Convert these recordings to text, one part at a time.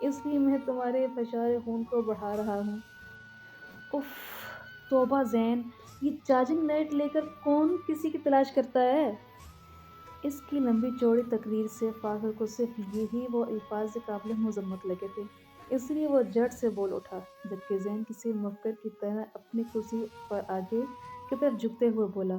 اس لیے میں تمہارے فشار خون کو بڑھا رہا ہوں۔ اف، توبہ زین، یہ چارجنگ لائٹ لے کر کون کسی کی تلاش کرتا ہے؟ اس کی لمبی چوڑی تقریر سے فاخر کو صرف یہی وہ الفاظ قابل مذمت لگے تھے، اس لیے وہ جھٹ سے بول اٹھا، جبکہ زین کسی مفکر کی طرح اپنی کرسی پر آگے کی طرف جھکتے ہوئے بولا،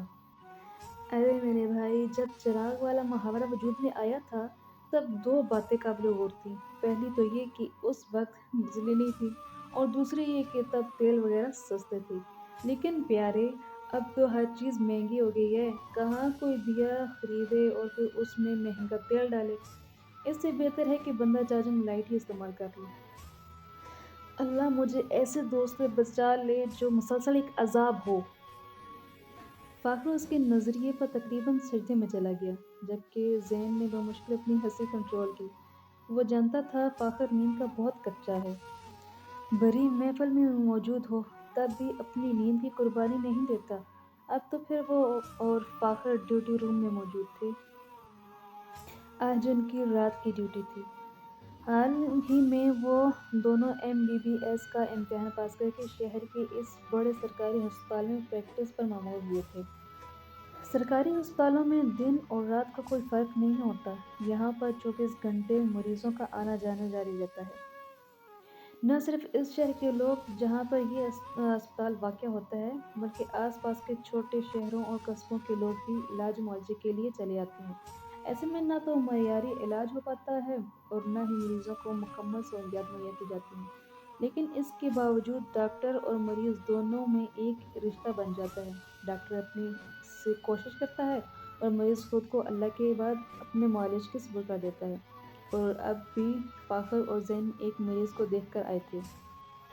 ارے میرے بھائی، جب چراغ والا محاورہ وجود میں آیا تھا تب دو باتیں قابل غور تھیں۔ پہلی تو یہ کہ اس وقت بجلی نہیں تھی، اور دوسری یہ کہ تب تیل وغیرہ سستے تھے۔ لیکن پیارے، اب تو ہر چیز مہنگی ہو گئی ہے، کہاں کوئی دیا خریدے اور پھر اس میں مہنگا تیل ڈالے؟ اس سے بہتر ہے کہ بندہ چارجنگ لائٹ ہی استعمال کر لے۔ اللہ مجھے ایسے دوست سے بچا لے جو مسلسل ایک عذاب ہو۔ فاخر اس کے نظریے پر تقریباً سجدے میں چلا گیا، جبکہ زین نے بمشکل اپنی ہنسی کنٹرول کی۔ وہ جانتا تھا فاخر نیند کا بہت کچا ہے، بھری محفل میں موجود ہو تب بھی اپنی نیند کی قربانی نہیں دیتا۔ اب تو پھر وہ اور فاخر ڈیوٹی روم میں موجود تھے۔ آج ان کی رات کی ڈیوٹی تھی۔ حال ہی میں وہ دونوں MBBS کا امتحان پاس کر کے شہر کے اس بڑے سرکاری ہسپتال میں پریکٹس پر مامور ہوئے تھے۔ سرکاری ہسپتالوں میں دن اور رات کا کوئی فرق نہیں ہوتا، یہاں پر 24 گھنٹے مریضوں کا آنا جانا جاری رہتا ہے۔ نہ صرف اس شہر کے لوگ جہاں پر یہ ہسپتال واقع ہوتا ہے، بلکہ آس پاس کے چھوٹے شہروں اور قصبوں کے لوگ بھی علاج معالجے کے لیے چلے آتے ہیں۔ ایسے میں نہ تو معیاری علاج ہو پاتا ہے اور نہ ہی مریضوں کو مکمل سہولیات مہیا کی جاتی ہیں، لیکن اس کے باوجود ڈاکٹر اور مریض دونوں میں ایک رشتہ بن جاتا ہے۔ ڈاکٹر اپنی سے کوشش کرتا ہے اور مریض خود کو اللہ کے بعد اپنے معالج کے سپرد کر دیتا ہے۔ اور اب بھی فاخر اور زین ایک مریض کو دیکھ کر آئے تھے۔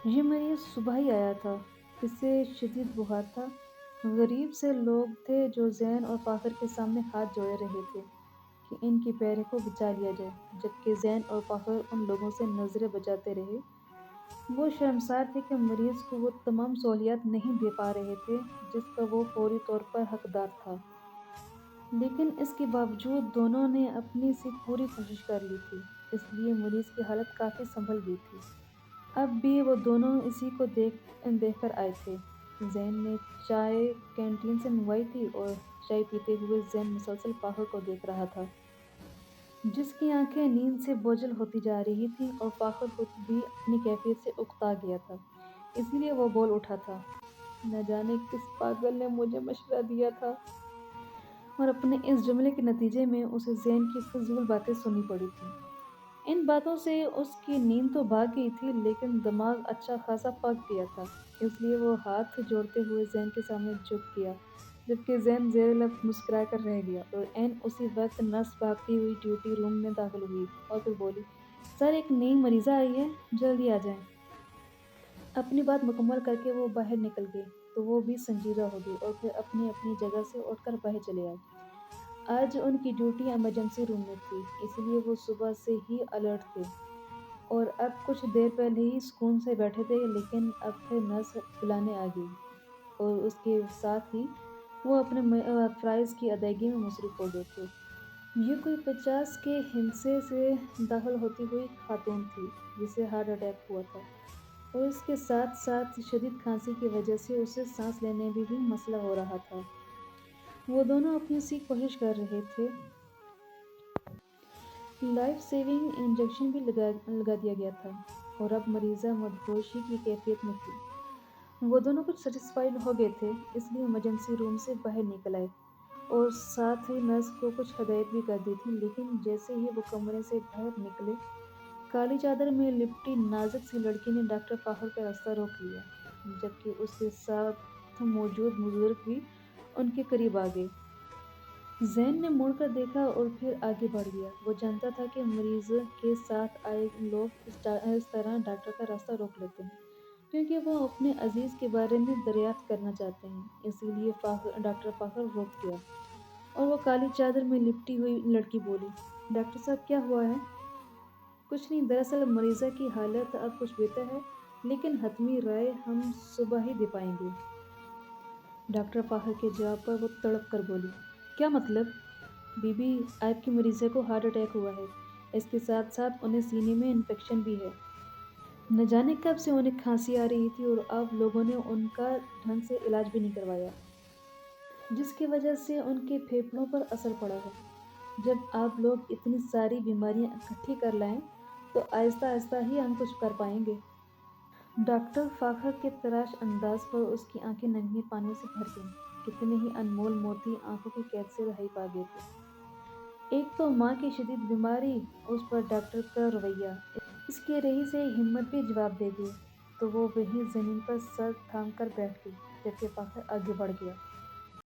یہ مریض صبح ہی آیا تھا، اسے شدید بخار تھا۔ غریب سے لوگ تھے جو زین اور فاخر کے سامنے ہاتھ جوڑے رہے تھے کہ ان کی پیروں کو بچا لیا جائے، جبکہ زین اور فاخر ان لوگوں سے نظریں بچاتے رہے۔ وہ شرمسار تھے کہ مریض کو وہ تمام سہولیات نہیں دے پا رہے تھے جس کا وہ فوری طور پر حقدار تھا۔ لیکن اس کے باوجود دونوں نے اپنی سی پوری کوشش کر لی تھی، اس لیے مریض کی حالت کافی سنبھل گئی تھی۔ اب بھی وہ دونوں اسی کو دیکھ کر آئے تھے۔ زین نے چائے کینٹین سے منگوائی تھی اور چائے پیتے ہوئے زین مسلسل فاخر کو دیکھ رہا تھا، جس کی آنکھیں نیند سے بوجھل ہوتی جا رہی تھیں، اور فاخر خود بھی اپنی کیفیت سے اکتا گیا تھا، اس لیے وہ بول اٹھا تھا، نہ جانے کس پاگل نے مجھے مشورہ دیا تھا، اور اپنے اس جملے کے نتیجے میں اسے زین کی فضول باتیں سننی پڑی تھیں۔ ان باتوں سے اس کی نیند تو بھاگ گئی تھی، لیکن دماغ اچھا خاصا پک گیا تھا، اس لیے وہ ہاتھ جوڑتے ہوئے زین کے سامنے جھک گیا، جبکہ زین زیر لب مسکرا کر رہ گیا۔ اور عین اسی وقت نرس بھاگتی ہوئی ڈیوٹی روم میں داخل ہوئی اور پھر بولی، سر، ایک نئی مریضہ آئی ہے، جلدی آ جائیں۔ اپنی بات مکمل کر کے وہ باہر نکل گئی تو وہ بھی سنجیدہ ہو گئی اور پھر اپنی اپنی جگہ سے اٹھ کر باہر چلے آئے۔ آج ان کی ڈیوٹی ایمرجنسی روم میں تھی، اس لیے وہ صبح سے ہی الرٹ تھے، اور اب کچھ دیر پہلے ہی سکون سے بیٹھے تھے، لیکن اب پھر نرس بلانے آ گئی اور اس کے ساتھ ہی وہ اپنے فرائض کی ادائیگی میں مصروف ہو گئے تھے۔ یہ کوئی 50 کے ہندسے سے داخل ہوتی ہوئی خاتون تھی جسے ہارٹ اٹیک ہوا تھا، اور اس کے ساتھ ساتھ شدید کھانسی کی وجہ سے اسے سانس لینے میں بھی مسئلہ ہو رہا تھا۔ وہ دونوں اپنی سی کوشش کر رہے تھے۔ لائف سیونگ انجیکشن بھی لگا دیا گیا تھا، اور اب مریضہ مدہوشی کی کیفیت میں تھی۔ وہ دونوں کچھ سیٹسفائیڈ ہو گئے تھے، اس لیے ایمرجنسی روم سے باہر نکل آئے اور ساتھ ہی نرس کو کچھ ہدایت بھی کر دی تھی، لیکن جیسے ہی وہ کمرے سے باہر نکلے، کالی چادر میں لپٹی نازک سی لڑکی نے ڈاکٹر فاخر کا راستہ روک لیا، جبکہ اس کے ساتھ موجود بزرگ بھی ان کے قریب آ گئے۔ زین نے مڑ کر دیکھا اور پھر آگے بڑھ گیا۔ وہ جانتا تھا کہ مریض کے ساتھ آئے لوگ اس طرح ڈاکٹر کا راستہ روک لیتے ہیں کیونکہ وہ اپنے عزیز کے بارے میں دریافت کرنا چاہتے ہیں، اسی لیے ڈاکٹر فاخر رک گیا، اور وہ کالی چادر میں لپٹی ہوئی لڑکی بولی، ڈاکٹر صاحب، کیا ہوا ہے؟ کچھ نہیں، دراصل مریضہ کی حالت اب کچھ بہتر ہے، لیکن حتمی رائے ہم صبح ہی دے پائیں گے۔ ڈاکٹر فاخر کے جواب پر وہ تڑپ کر بولی، کیا مطلب؟ بی بی، آپ کی مریضہ کو ہارٹ اٹیک ہوا ہے، اس کے ساتھ ساتھ انہیں سینے میں انفیکشن بھی ہے۔ نہ جانے کب سے انہیں کھانسی آ رہی تھی اور اب لوگوں نے ان کا ڈھنگ سے علاج بھی نہیں کروایا، جس کی وجہ سے ان کے پھیپھڑوں پر اثر پڑا ہے۔ جب آپ لوگ اتنی ساری بیماریاں اکٹھی کر لائیں تو آہستہ آہستہ ہی ہم کچھ کر پائیں گے۔ ڈاکٹر فاخر کے تراش انداز پر اس کی آنکھیں ننھے پانی سے بھر گئیں۔ کتنے ہی انمول موتی آنکھوں کی قید سے رہائی پا گئے تھے۔ ایک تو ماں کی شدید بیماری، اس پر ڈاکٹر کا رویہ، اس کی رہی سے ہمت بھی جواب دے گئے، تو وہ وہیں زمین پر سر تھام کر بیٹھ گئی، جبکہ فاخر آگے بڑھ گیا۔